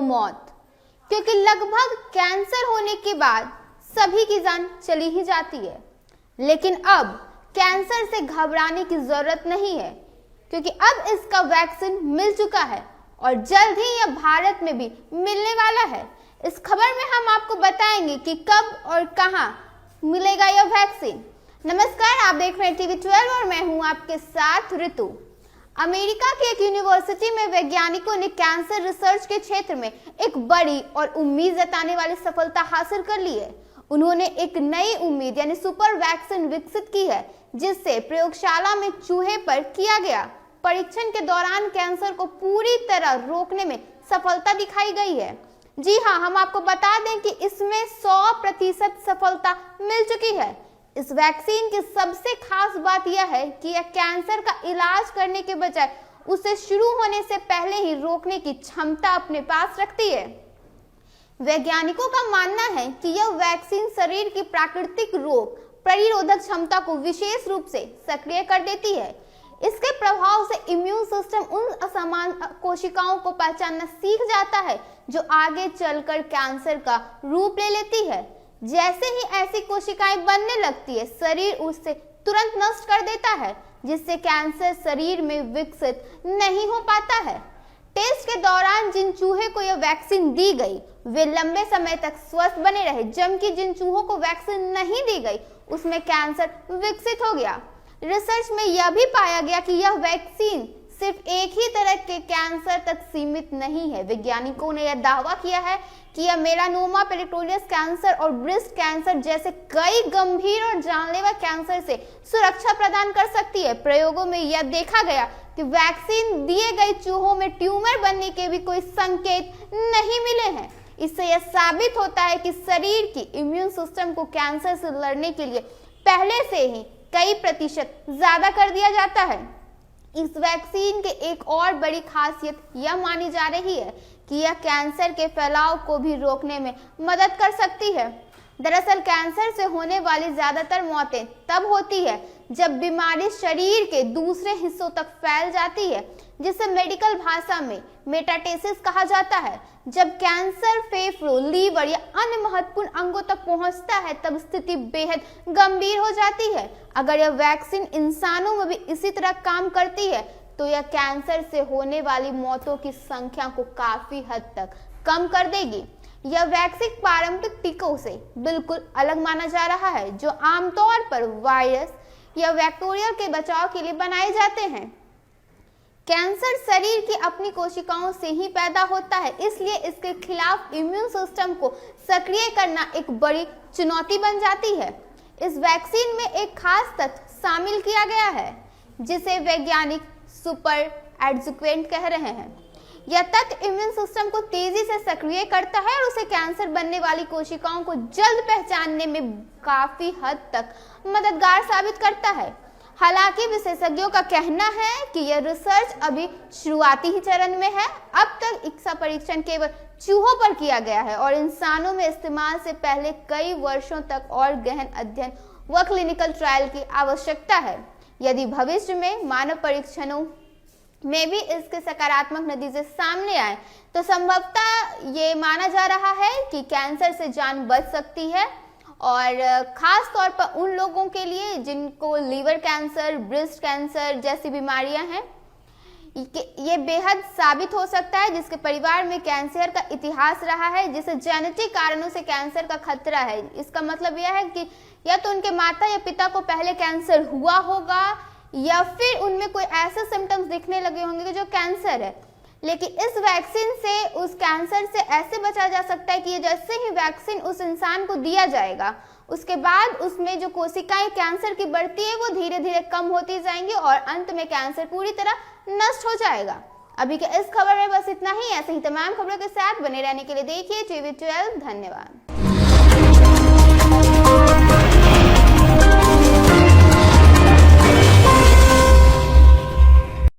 मौत, क्योंकि लगभग कैंसर होने के बाद सभी की जान चली ही जाती है। लेकिन अब कैंसर से घबराने की जरूरत नहीं है, क्योंकि अब इसका वैक्सीन मिल चुका है और जल्द ही यह भारत में भी मिलने वाला है। इस खबर में हम आपको बताएंगे कि कब और कहां मिलेगा यह वैक्सीन। नमस्कार, आप देख रहे हैं टीवी 12 और मैं हूं आपके साथ ऋतु। अमेरिका की एक यूनिवर्सिटी में वैज्ञानिकों ने कैंसर रिसर्च के क्षेत्र में एक बड़ी और उम्मीद जताने वाली सफलता हासिल कर ली है। उन्होंने एक नई उम्मीद यानी सुपर वैक्सीन विकसित की है, जिससे प्रयोगशाला में चूहे पर किया गया परीक्षण के दौरान कैंसर को पूरी तरह रोकने में सफलता दिखाई गई है। जी हाँ, हम आपको बता दें कि इसमें 100% सफलता मिल चुकी है। इस वैक्सीन की सबसे खास बात यह है कि यह कैंसर का इलाज करने के बजाय उसे शुरू होने से पहले ही रोकने की क्षमता अपने पास रखती है। वैज्ञानिकों का मानना है कि यह वैक्सीन शरीर की प्राकृतिक रोग प्रतिरोधक क्षमता को विशेष रूप से सक्रिय कर देती है। इसके प्रभाव से इम्यून सिस्टम उन असामान्य कोशिकाओं को पहचानना सीख जाता है जो आगे चलकर कैंसर का रूप ले लेती है। जैसे ही ऐसी कोशिकाएं बनने लगती है, शरीर उसे तुरंत नष्ट कर देता है, जिससे कैंसर शरीर में विकसित नहीं हो पाता है। टेस्ट के दौरान जिन चूहे को यह वैक्सीन दी गई वे लंबे समय तक स्वस्थ बने रहे, जबकि जिन चूहों को वैक्सीन नहीं दी गई उसमें कैंसर विकसित हो गया। रिसर्च में यह भी पाया गया कि यह वैक्सीन सिर्फ एक ही तरह के कैंसर तक सीमित नहीं है। वैज्ञानिकों ने यह दावा किया है कि यह मेलानोमा, पेरिटोनियस कैंसर और ब्रेस्ट कैंसर जैसे कई गंभीर और जानलेवा कैंसर से सुरक्षा प्रदान कर सकती है। प्रयोगों में यह देखा गया कि वैक्सीन दिए गए चूहों में ट्यूमर बनने के भी कोई संकेत नहीं मिले हैं। इससे यह साबित होता है कि शरीर की इम्यून सिस्टम को कैंसर से लड़ने के लिए पहले से ही कई प्रतिशत ज्यादा कर दिया जाता है। इस वैक्सीन के एक और बड़ी खासियत यह मानी जा रही है कि यह कैंसर के फैलाव को भी रोकने में मदद कर सकती है। दरअसल कैंसर से होने वाली ज्यादातर मौतें तब होती है जब बीमारी शरीर के दूसरे हिस्सों तक फैल जाती है, जिसे मेडिकल भाषा में मेटास्टेसिस कहा जाता है। जब कैंसर फेफड़ों, लीवर या अन्य महत्वपूर्ण अंगों तक पहुंचता है, तब स्थिति बेहद गंभीर हो जाती है। अगर यह वैक्सीन इंसानों में भी इसी तरह काम करती है तो यह कैंसर से होने वाली मौतों की संख्या को काफी हद तक कम कर देगी। यह वैक्सीन पारंपरिक टीकों से बिल्कुल अलग माना जा रहा है, जो आमतौर पर वायरस या बैक्टीरिया के बचाव के लिए बनाए जाते हैं। कैंसर शरीर की अपनी कोशिकाओं से ही पैदा होता है, इसलिए इसके खिलाफ इम्यून सिस्टम को सक्रिय करना एक बड़ी चुनौती बन जाती है। इस वैक्सीन में एक खास तथ्य शामिल किया गया है, जिसे वैज्ञानिक सुपर एडजुवेंट कह रहे हैं। यह तथ्य इम्यून सिस्टम को तेजी से सक्रिय करता है और उसे कैंसर बनने वाली कोशिकाओं को जल्द पहचानने में काफी हद तक मददगार साबित करता है। हालांकि विशेषज्ञों का कहना है कि यह रिसर्च अभी शुरुआती ही चरण में है। अब तक इसका परीक्षण केवल चूहों पर किया गया है और इंसानों में इस्तेमाल से पहले कई वर्षों तक और गहन अध्ययन व क्लिनिकल ट्रायल की आवश्यकता है। यदि भविष्य में मानव परीक्षणों में भी इसके सकारात्मक नतीजे सामने आए तो संभवतः ये माना जा रहा है कि कैंसर से जान बच सकती है, और खास तौर पर उन लोगों के लिए जिनको लीवर कैंसर, ब्रेस्ट कैंसर जैसी बीमारियां हैं। ये बेहद साबित हो सकता है जिसके परिवार में कैंसर का इतिहास रहा है, जिसे जेनेटिक कारणों से कैंसर का खतरा है। इसका मतलब यह है कि या तो उनके माता या पिता को पहले कैंसर हुआ होगा या फिर उनमें कोई ऐसे सिम्टम्स दिखने लगे होंगे जो कैंसर है। लेकिन इस वैक्सीन से उस कैंसर से ऐसे बचा जा सकता है कि जैसे ही वैक्सीन उस इंसान को दिया जाएगा, उसके बाद उसमें जो कोशिकाएं कैंसर की बढ़ती है वो धीरे धीरे कम होती जाएंगी और अंत में कैंसर पूरी तरह नष्ट हो जाएगा। अभी के इस खबर में बस इतना ही। ऐसे ही तमाम खबरों के साथ बने रहने के लिए देखिए टीवी 12। धन्यवाद।